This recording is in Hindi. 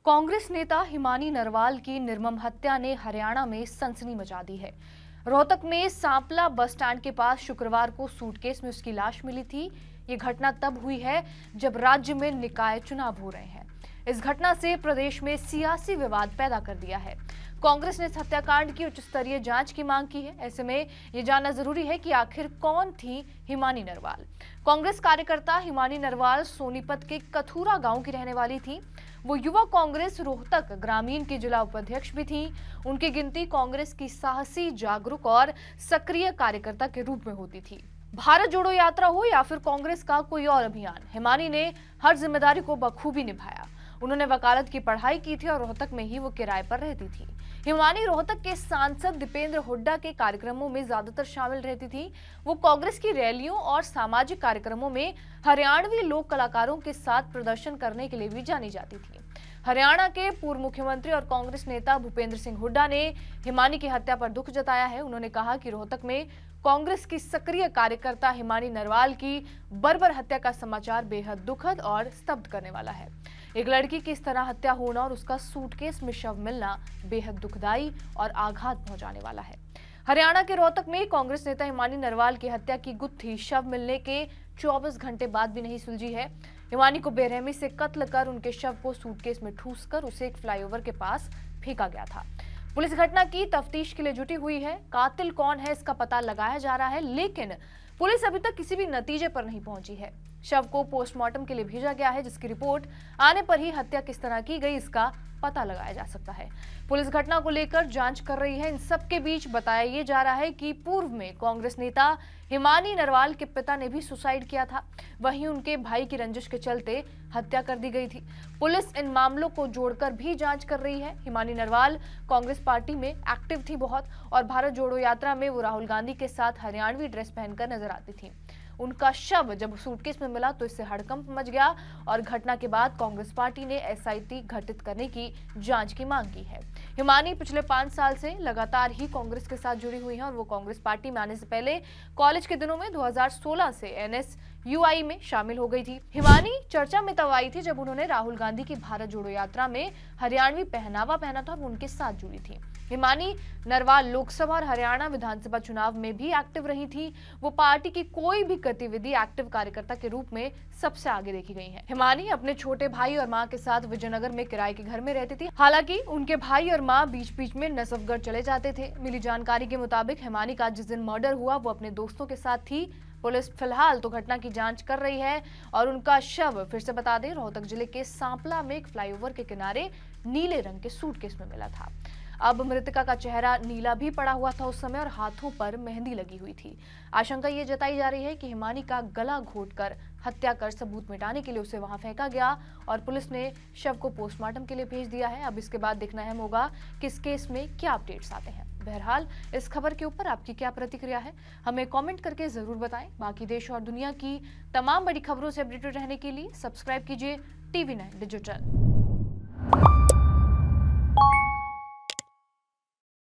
कांग्रेस नेता हिमानी नरवाल की निर्मम हत्या ने हरियाणा में सनसनी मचा दी है। रोहतक में सांपला बस स्टैंड के पास शुक्रवार को सूटकेस में उसकी लाश मिली थी। ये घटना तब हुई है जब राज्य में निकाय चुनाव हो रहे हैं। इस घटना से प्रदेश में सियासी विवाद पैदा कर दिया है। कांग्रेस ने इस हत्याकांड की उच्च स्तरीय जांच की मांग की है। ऐसे में ये जानना जरूरी है कि आखिर कौन थी हिमानी नरवाल। कांग्रेस कार्यकर्ता हिमानी नरवाल सोनीपत के कथूरा गांव की रहने वाली थी। वो युवा कांग्रेस रोहतक ग्रामीण की जिला उपाध्यक्ष भी थी। उनकी गिनती कांग्रेस की साहसी, जागरूक और सक्रिय कार्यकर्ता के रूप में होती थी। भारत जोड़ो यात्रा हो या फिर कांग्रेस का कोई और अभियान, हिमानी ने हर जिम्मेदारी को बखूबी निभाया। उन्होंने वकालत की पढ़ाई की थी और रोहतक में ही वो किराए पर रहती थी। हिमानी रोहतक के सांसद दीपेंद्र हुड्डा के कार्यक्रमों में ज्यादातर शामिल रहती थी। वो कांग्रेस की रैलियों और सामाजिक कार्यक्रमों में हरियाणवी लोक कलाकारों के साथ प्रदर्शन करने के लिए भी जानी जाती थी। हरियाणा के पूर्व मुख्यमंत्री और कांग्रेस नेता भूपेंद्र सिंह हुड्डा ने हिमानी की हत्या पर दुख जताया है। उन्होंने कहा कि रोहतक में कांग्रेस की सक्रिय कार्यकर्ता हिमानी नरवाल की बर्बर हत्या का समाचार बेहद दुखद और स्तब्ध करने वाला है। एक लड़की की इस तरह हत्या होना और उसका सूटकेस में शव मिलना बेहद दुखदाई और आघात पहुंचाने वाला है। हरियाणा के रोहतक में कांग्रेस नेता हिमानी नरवाल की हत्या की गुत्थी शव मिलने के 24 घंटे बाद भी नहीं सुलझी है। हिमानी को बेरहमी से कत्ल कर उनके शव को सूटकेस में ठूसकर उसे एक फ्लाईओवर के पास फेंका गया था। पुलिस घटना की तफ्तीश के लिए जुटी हुई है। कातिल कौन है इसका पता लगाया जा रहा है, लेकिन पुलिस अभी तक किसी भी नतीजे पर नहीं पहुंची है। शव को पोस्टमार्टम के लिए भेजा गया है, जिसकी रिपोर्ट आने पर ही हत्या किस तरह की गई इसका पता लगाया जा सकता है। पुलिस घटना को लेकर जांच कर रही है। इन सब के बीच बताया ये जा रहा है कि पूर्व में कांग्रेस नेता हिमानी नरवाल के पिता ने भी सुसाइड किया था। वहीं उनके भाई की रंजिश के चलते हत्या कर दी गई थी। पुलिस इन मामलों को जोड़कर भी जांच कर रही है। हिमानी नरवाल कांग्रेस पार्टी में एक्टिव थी बहुत, और भारत जोड़ो यात्रा में वो राहुल गांधी के साथ हरियाणवी ड्रेस पहनकर नजर आती थी। उनका शव जब सूटकेस में मिला तो इससे हड़कंप मच गया और घटना के बाद कांग्रेस पार्टी ने एसआईटी गठित करने की जांच की मांग की है। हिमानी पिछले 5 साल से लगातार ही कांग्रेस के साथ जुड़ी हुई हैं और वो कांग्रेस पार्टी में आने से पहले कॉलेज के दिनों में 2016 से एनएसयूआई में शामिल हो गई थी। हिमानी चर्चा में तब आई थी जब उन्होंने राहुल गांधी की भारत जोड़ो यात्रा में हरियाणवी पहनावा पहना था और उनके साथ जुड़ी थी। हिमानी नरवाल लोकसभा और हरियाणा विधानसभा चुनाव में भी एक्टिव रही थी। वो पार्टी की कोई भी गतिविधि एक्टिव कार्यकर्ता के रूप में सबसे आगे देखी गई है। हिमानी अपने छोटे भाई और मां के साथ विजयनगर में किराए के घर में रहती थी। हालांकि उनके भाई और मां बीच बीच में नसबगढ़ चले जाते थे। मिली जानकारी के मुताबिक हिमानी का जिस दिन मर्डर हुआ वो अपने दोस्तों के साथ थी। पुलिस फिलहाल तो घटना की जांच कर रही है और उनका शव फिर से बता दें रोहतक जिले के सांपला में एक फ्लाईओवर के किनारे नीले रंग के सूटकेस में मिला था। अब मृतका का चेहरा नीला भी पड़ा हुआ था उस समय और हाथों पर मेहंदी लगी हुई थी। आशंका ये जताई जा रही है कि हिमानी का गला घोंटकर हत्या कर सबूत मिटाने के लिए उसे वहां फेंका गया और पुलिस ने शव को पोस्टमार्टम के लिए भेज दिया है। अब इसके बाद देखना अहम होगा कि इस केस में क्या अपडेट्स आते हैं। बहरहाल इस खबर के ऊपर आपकी क्या प्रतिक्रिया है, हमें कमेंट करके जरूर बताएं। बाकी देश और दुनिया की तमाम बड़ी खबरों से अपडेटेड रहने के लिए सब्सक्राइब कीजिए TV9 डिजिटल।